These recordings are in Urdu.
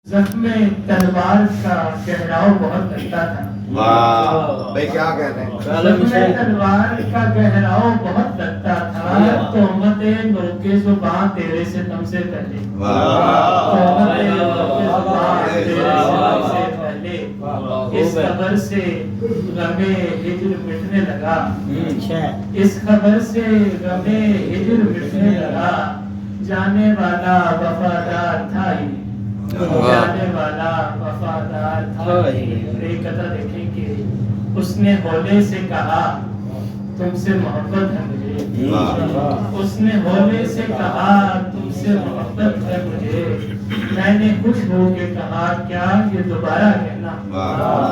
زخم تلوار کا گہراؤ بہت لگتا تھا. واہ بھائی کیا کہہ رہے ہیں. زخم تلوار کا گہراؤ بہت لگتا تھا. تہمت نوکے زباں تیرے ستم سے پہلے. تہمت نوکے زباں تیرے ستم سے پہلے. اس خبر سے غم ہجر مٹنے لگا. اس خبر سے غم ہجر مٹنے لگا. جانے والا وفادار تھا ہی. جانے والا وفادار تھا. ایک قطعہ دیکھیں کہ اس نے ہولے سے کہا تم سے محبت ہے مجھے. اس نے ہولے سے کہا تم سے محبت ہے مجھے. میں نے خوش ہو کے کہا کیا یہ دوبارہ کہنا.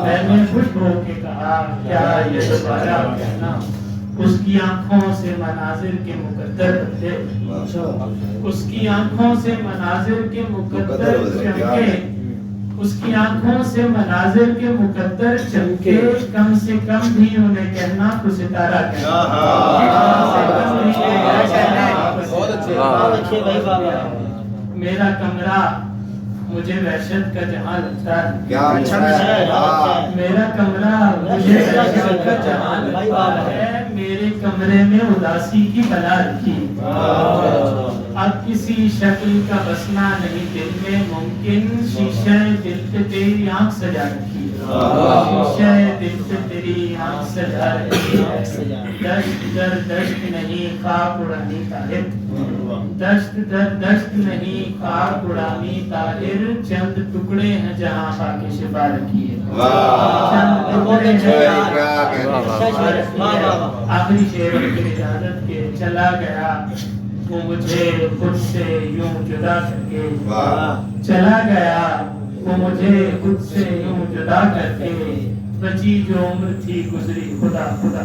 میں نے خوش ہو کے کہا کیا یہ دوبارہ کہنا. اس کی آنکھوں سے مناظر کے مقدر بدلے. اس کی آنکھوں سے مناظر کے مقدر چمکے. اس کی آنکھوں سے مناظر کے مقدر چمکے. کم سے کم بھی انہیں کہنا تو ستارہ کہنا. میرا کمرہ مجھے وحشت کا جہاں لگتا ہے. میرا کمرہ مجھے وحشت کا جہاں لگتا ہے. میرے کمرے میں اداسی کی بلا رکھی. اب کسی شکل کا بسنا نہیں دل میں ممکن. شیشہ دل پہ تیری آنکھ سجا رکھی. شیشہ دل پہ تیری آنکھ سجا رکھی ہے. دشت در دشت نہیں خاک اڑانی طاہر. دشت در دشت نہیں خاک اڑانی طاہر. چند ٹکڑے ہیں جہاں خاک شفا رکھی ہے. چند ٹکڑے ہیں آخری شعر کی اجازت کے. چلا گیا وہ مجھے خود سے یوں جدا کر کے. چلا گیا وہ مجھے خود سے یوں جدا کر کے. بچی جو عمر تھی گزری خدا خدا.